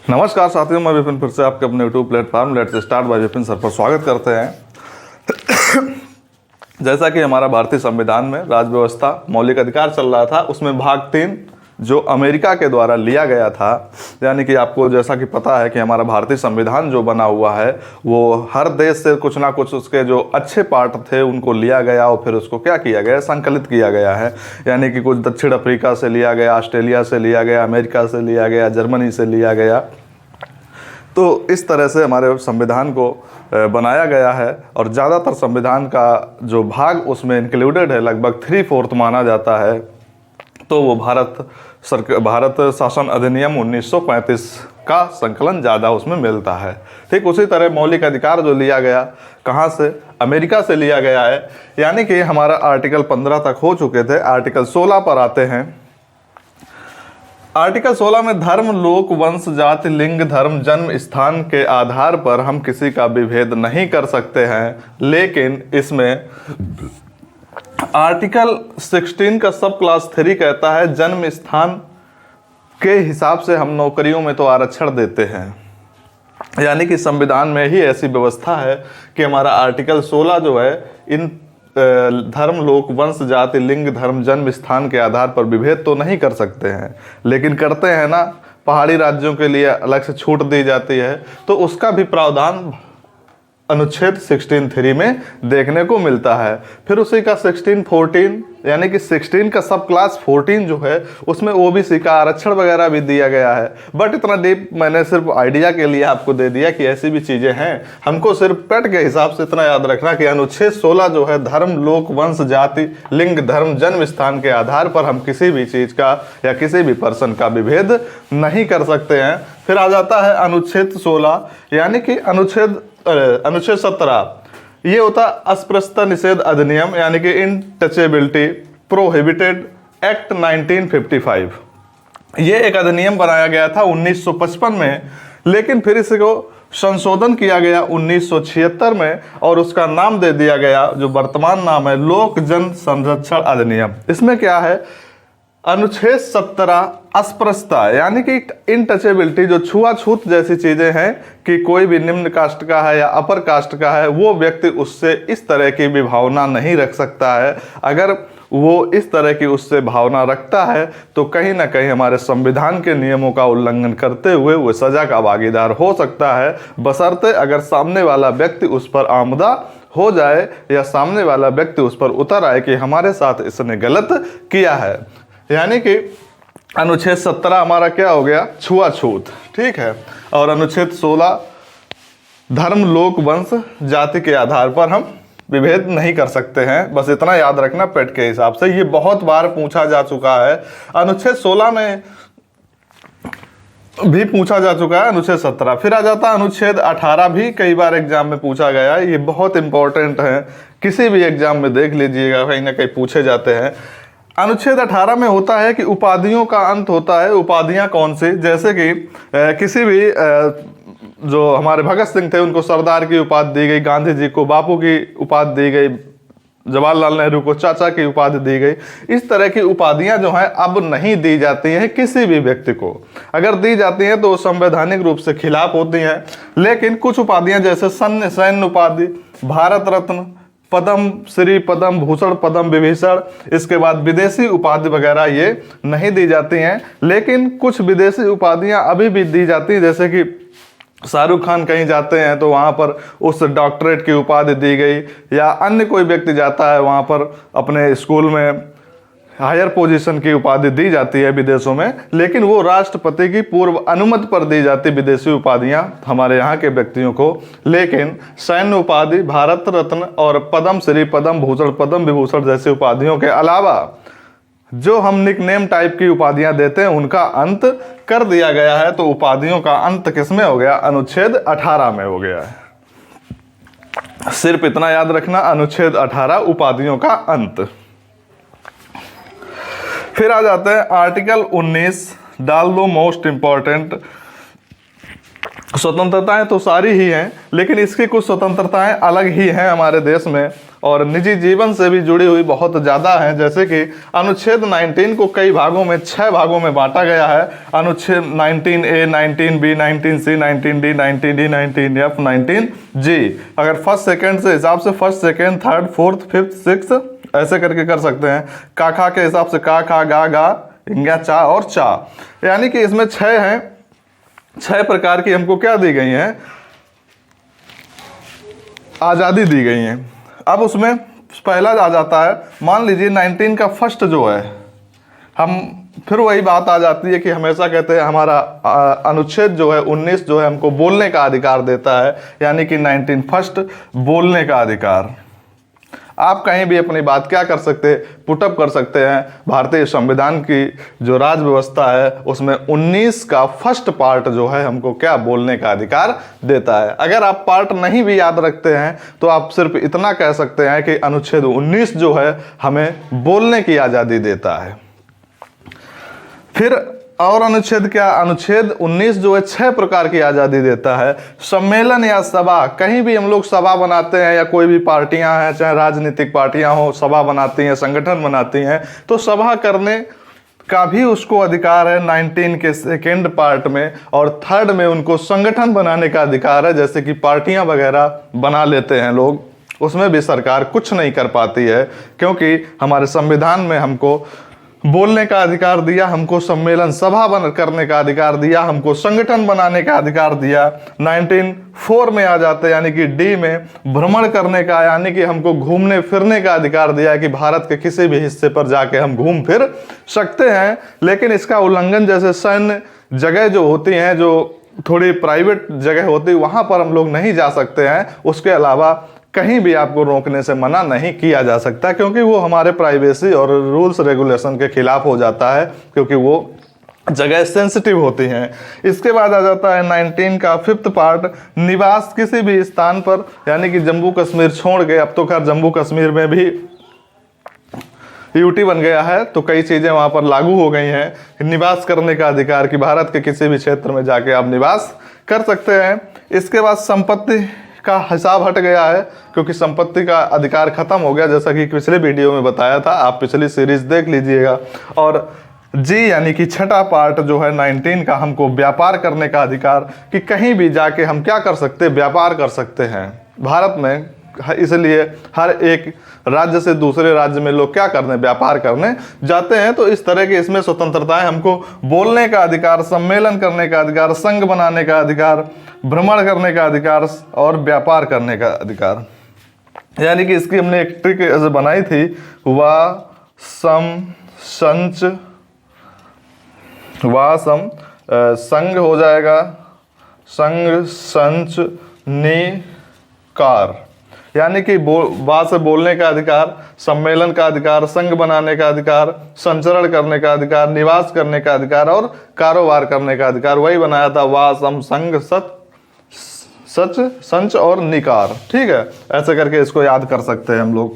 नमस्कार साथियों, मैं विपिन फिर से आपके अपने YouTube platform let's start by Vipin sir पर स्वागत करते हैं। जैसा कि हमारा भारतीय संविधान में राज्य व्यवस्था मौलिक अधिकार चल रहा था, उसमें भाग 3 जो अमेरिका के द्वारा लिया गया था, यानी कि आपको जैसा कि पता है कि हमारा भारतीय संविधान जो बना हुआ है वो हर देश से कुछ ना कुछ उसके जो अच्छे पार्ट थे उनको लिया गया और फिर उसको क्या किया गया, संकलित किया गया है। यानी कि कुछ दक्षिण अफ्रीका से लिया गया, ऑस्ट्रेलिया से लिया गया, अमेरिका से लिया गया, जर्मनी से लिया गया। तो इस तरह से हमारे संविधान को बनाया गया है और ज़्यादातर संविधान का जो भाग उसमें इंक्लूडेड है, लगभग 3/4 माना जाता है, तो वो भारत शासन अधिनियम 1935 का संकलन ज़्यादा उसमें मिलता है। ठीक उसी तरह मौलिक अधिकार जो लिया गया कहाँ से, अमेरिका से लिया गया है। यानी कि हमारा आर्टिकल 15 तक हो चुके थे, आर्टिकल 16 पर आते हैं। आर्टिकल 16 में धर्म, लोक, वंश, जाति, लिंग, धर्म, जन्म स्थान के आधार पर हम किसी का विभेद नहीं कर सकते हैं, लेकिन इसमें आर्टिकल 16 का सब क्लास 3 कहता है जन्म स्थान के हिसाब से हम नौकरियों में तो आरक्षण देते हैं। यानी कि संविधान में ही ऐसी व्यवस्था है कि हमारा आर्टिकल 16 जो है इन धर्म, लोक, वंश, जाति, लिंग, धर्म, जन्म स्थान के आधार पर विभेद तो नहीं कर सकते हैं, लेकिन करते हैं ना। पहाड़ी राज्यों के लिए अलग से छूट दी जाती है, तो उसका भी प्रावधान अनुच्छेद 16(3) में देखने को मिलता है। फिर उसी का 16(14) यानी कि 16 का सब क्लास 14 जो है उसमें ओबीसी का आरक्षण वगैरह भी दिया गया है। बट इतना डीप मैंने सिर्फ आइडिया के लिए आपको दे दिया कि ऐसी भी चीज़ें हैं। हमको सिर्फ पेट के हिसाब से इतना याद रखना कि अनुच्छेद 16 जो है धर्म, लोक, वंश, जाति, लिंग, धर्म, जन्म स्थान के आधार पर हम किसी भी चीज़ का या किसी भी पर्सन का विभेद नहीं कर सकते हैं। फिर आ जाता है अनुच्छेद 16 यानी कि अनुच्छेद 17। ये होता अस्पृश्यता निषेध अधिनियम यानी कि इनटचेबिलिटी प्रोहिबिटेड एक्ट 1955। ये एक अधिनियम बनाया गया था 1955 में, लेकिन फिर इसको संशोधन किया गया 1976 में और उसका नाम दे दिया गया, जो वर्तमान नाम है, लोक जन संरक्षण अधिनियम। इसमें क्या है, अनुच्छेद 17 अस्पृश्यता यानी कि इनटचेबिलिटी, जो छुआछूत जैसी चीज़ें हैं कि कोई भी निम्न कास्ट का है या अपर कास्ट का है, वो व्यक्ति उससे इस तरह की भी भावना नहीं रख सकता है। अगर वो इस तरह की उससे भावना रखता है तो कहीं ना कहीं हमारे संविधान के नियमों का उल्लंघन करते हुए वो सजा का भागीदार हो सकता है, बशर्ते अगर सामने वाला व्यक्ति उस पर आमदा हो जाए या सामने वाला व्यक्ति उस पर उतर आए कि हमारे साथ इसने गलत किया है। यानी कि अनुच्छेद 17 हमारा क्या हो गया, छुआछूत, ठीक है। और अनुच्छेद 16 धर्म, लोक, वंश, जाति के आधार पर हम विभेद नहीं कर सकते हैं। बस इतना याद रखना पेट के हिसाब से। ये बहुत बार पूछा जा चुका है। अनुच्छेद 16 में भी पूछा जा चुका है, अनुच्छेद 17। फिर आ जाता है अनुच्छेद 18, भी कई बार एग्जाम में पूछा गया है। ये बहुत इंपॉर्टेंट है, किसी भी एग्जाम में देख लीजिएगा, कहीं ना कहीं पूछे जाते हैं। अनुच्छेद 18 में होता है कि उपाधियों का अंत होता है। उपाधियां कौन सी, जैसे कि किसी भी जो हमारे भगत सिंह थे उनको सरदार की उपाधि दी गई, गांधी जी को बापू की उपाधि दी गई, जवाहरलाल नेहरू को चाचा की उपाधि दी गई। इस तरह की उपाधियां जो हैं अब नहीं दी जाती हैं किसी भी व्यक्ति को। अगर दी जाती हैं तो संवैधानिक रूप से खिलाफ होती हैं। लेकिन कुछ उपाधियां जैसे सैन्य उपाधि, भारत रत्न, पद्म श्री, पद्म भूषण, पद्म विभूषण, इसके बाद विदेशी उपाधि वगैरह ये नहीं दी जाती हैं। लेकिन कुछ विदेशी उपाधियां अभी भी दी जाती हैं, जैसे कि शाहरुख खान कहीं जाते हैं तो वहाँ पर उस डॉक्टरेट की उपाधि दी गई, या अन्य कोई व्यक्ति जाता है वहाँ पर अपने स्कूल में हायर पोजीशन की उपाधि दी जाती है विदेशों में। लेकिन वो राष्ट्रपति की पूर्व अनुमति पर दी जाती विदेशी उपाधियां हमारे यहाँ के व्यक्तियों को। लेकिन सैन्य उपाधि, भारत रत्न और पद्म श्री, पद्म भूषण, पद्म विभूषण जैसी उपाधियों के अलावा जो हम निकनेम टाइप की उपाधियां देते हैं उनका अंत कर दिया गया है। तो उपाधियों का अंत किसमें हो गया, अनुच्छेद 18 में हो गया है। सिर्फ इतना याद रखना, अनुच्छेद 18 उपाधियों का अंत। फिर आ जाते हैं आर्टिकल 19, डाल दो मोस्ट इंपॉर्टेंट। स्वतंत्रताएं तो सारी ही हैं, लेकिन इसकी कुछ स्वतंत्रताएं अलग ही हैं हमारे देश में और निजी जीवन से भी जुड़ी हुई बहुत ज़्यादा हैं। जैसे कि अनुच्छेद 19 को कई भागों में 6 भागों में बांटा गया है। अनुच्छेद 19A, 19B, 19C, 19D, 19E, 19F, 19G। अगर फर्स्ट सेकंड से हिसाब से first, second, third, fourth, fifth, six ऐसे करके कर सकते हैं। का खा के हिसाब से का खा गा गा इंगा चा और चा, यानी कि इसमें 6 हैं। 6 प्रकार की हमको क्या दी गई हैं, आज़ादी दी गई है। अब उसमें पहला आ जाता है, मान लीजिए 19 का फर्स्ट जो है, हम फिर वही बात आ जाती है कि हमेशा कहते हैं हमारा अनुच्छेद जो है 19 जो है हमको बोलने का अधिकार देता है, यानी कि 19 फर्स्ट बोलने का अधिकार। आप कहीं भी अपनी बात क्या कर सकते, पुटअप कर सकते हैं। भारतीय संविधान की जो राज व्यवस्था है उसमें 19 का फर्स्ट पार्ट जो है हमको क्या बोलने का अधिकार देता है। अगर आप पार्ट नहीं भी याद रखते हैं तो आप सिर्फ इतना कह सकते हैं कि अनुच्छेद 19 जो है हमें बोलने की आज़ादी देता है। फिर और अनुच्छेद क्या, अनुच्छेद 19 जो है 6 प्रकार की आज़ादी देता है। सम्मेलन या सभा, कहीं भी हम लोग सभा बनाते हैं या कोई भी पार्टियां हैं, चाहे राजनीतिक पार्टियां हो, सभा बनाती हैं, संगठन बनाती हैं, तो सभा करने का भी उसको अधिकार है 19 के सेकेंड पार्ट में। और थर्ड में उनको संगठन बनाने का अधिकार है, जैसे कि पार्टियां वगैरह बना लेते हैं लोग, उसमें भी सरकार कुछ नहीं कर पाती है, क्योंकि हमारे संविधान में हमको बोलने का अधिकार दिया, हमको सम्मेलन सभा बन करने का अधिकार दिया, हमको संगठन बनाने का अधिकार दिया। 19(4) में आ जाते हैं, यानी कि डी में भ्रमण करने का, यानी कि हमको घूमने फिरने का अधिकार दिया है कि भारत के किसी भी हिस्से पर जाके हम घूम फिर सकते हैं। लेकिन इसका उल्लंघन जैसे सैन्य जगह जो होती हैं, जो थोड़ी प्राइवेट जगह होती है, वहाँ पर हम लोग नहीं जा सकते हैं। उसके अलावा कहीं भी आपको रोकने से मना नहीं किया जा सकता, क्योंकि वो हमारे प्राइवेसी और रूल्स रेगुलेशन के खिलाफ हो जाता है, क्योंकि वो जगह सेंसिटिव होती हैं। इसके बाद आ जाता है 19 का फिफ्थ पार्ट, निवास किसी भी स्थान पर, यानी कि जम्मू कश्मीर छोड़ के, अब तो खैर जम्मू कश्मीर में भी यूटी बन गया है तो कई चीज़ें वहाँ पर लागू हो गई हैं। निवास करने का अधिकार कि भारत के किसी भी क्षेत्र में जाके आप निवास कर सकते हैं। इसके बाद संपत्ति का हिसाब हट गया है, क्योंकि संपत्ति का अधिकार खत्म हो गया, जैसा कि पिछले वीडियो में बताया था, आप पिछली सीरीज देख लीजिएगा। और जी यानी कि छठा पार्ट जो है 19 का, हमको व्यापार करने का अधिकार कि कहीं भी जाके हम क्या कर सकते हैं, व्यापार कर सकते हैं भारत में। इसलिए हर एक राज्य से दूसरे राज्य में लोग क्या करने, व्यापार करने जाते हैं। तो इस तरह के इसमें स्वतंत्रताएं, हमको बोलने का अधिकार, सम्मेलन करने का अधिकार, संघ बनाने का अधिकार, भ्रमण करने का अधिकार और व्यापार करने का अधिकार। यानी कि इसकी हमने एक ट्रिक ऐसे बनाई थी, संघ हो जाएगा, संघ संच निकार, यानी कि वा से बोलने का अधिकार, सम्मेलन का अधिकार, संघ बनाने का अधिकार, संचरण करने का अधिकार, निवास करने का अधिकार और कारोबार करने का अधिकार। वही बनाया था वा सम संघ सच संच और निकार। ठीक है, ऐसे करके इसको याद कर सकते हैं हम लोग।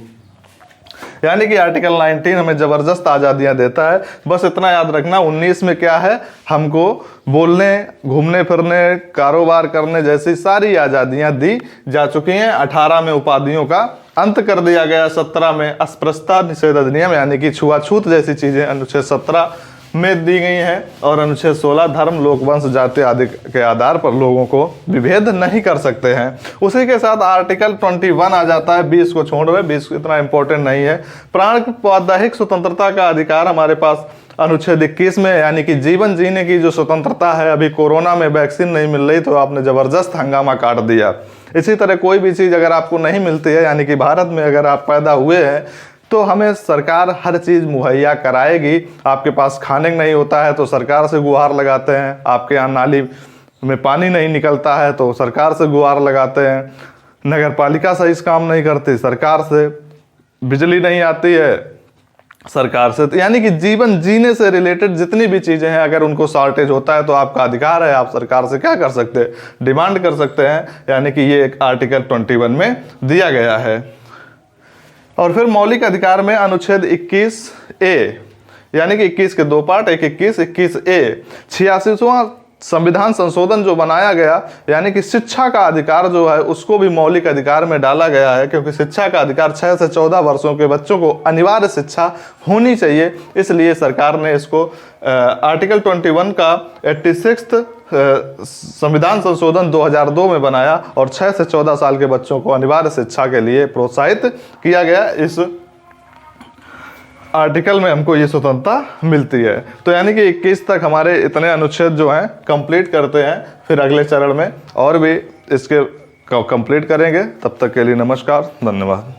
यानी कि आर्टिकल 19 हमें जबरदस्त आज़ादियाँ देता है। बस इतना याद रखना, 19 में क्या है, हमको बोलने, घूमने फिरने, कारोबार करने जैसी सारी आज़ादियाँ दी जा चुकी हैं। 18 में उपाधियों का अंत कर दिया गया। 17 में अस्पृश्यता निषेध अधिनियम, यानी कि छुआछूत जैसी चीज़ें अनुच्छेद 17 में दी गई हैं। और अनुच्छेद 16 धर्म, लोक, वंश, जाति आदि के आधार पर लोगों को विभेद नहीं कर सकते हैं। उसी के साथ आर्टिकल 21 आ जाता है, 20 को छोड़ रहे, 20 इतना इंपॉर्टेंट नहीं है। प्राण वैवाहिक स्वतंत्रता का अधिकार हमारे पास अनुच्छेद 21 में, यानी कि जीवन जीने की जो स्वतंत्रता है। अभी कोरोना में वैक्सीन नहीं मिल रही तो आपने ज़बरदस्त हंगामा काट दिया। इसी तरह कोई भी चीज़ अगर आपको नहीं मिलती है, यानी कि भारत में अगर आप पैदा हुए हैं तो हमें सरकार हर चीज़ मुहैया कराएगी। आपके पास खाने नहीं होता है तो सरकार से गुहार लगाते हैं, आपके यहाँ नाली में पानी नहीं निकलता है तो सरकार से गुहार लगाते हैं, नगर पालिका सही से काम नहीं करती, सरकार से बिजली नहीं आती है, सरकार से। तो यानी कि जीवन जीने से रिलेटेड जितनी भी चीज़ें हैं, अगर उनको शॉर्टेज होता है तो आपका अधिकार है, आप सरकार से क्या कर सकते हैं, डिमांड कर सकते हैं। यानी कि ये एक आर्टिकल 21 में दिया गया है। और फिर मौलिक अधिकार में अनुच्छेद 21A, यानी कि 21 के 2 पार्ट, एक 21 21A, 86वां संविधान संशोधन जो बनाया गया, यानी कि शिक्षा का अधिकार जो है उसको भी मौलिक अधिकार में डाला गया है, क्योंकि शिक्षा का अधिकार 6 से 14 वर्षों के बच्चों को अनिवार्य शिक्षा होनी चाहिए। इसलिए सरकार ने इसको आर्टिकल 21 का 86 संविधान संशोधन 2002 में बनाया और 6 से 14 साल के बच्चों को अनिवार्य शिक्षा के लिए प्रोत्साहित किया गया। इस आर्टिकल में हमको ये स्वतंत्रता मिलती है। तो यानी कि 21 तक हमारे इतने अनुच्छेद जो हैं कंप्लीट करते हैं, फिर अगले चरण में और भी इसके कंप्लीट करेंगे। तब तक के लिए नमस्कार, धन्यवाद।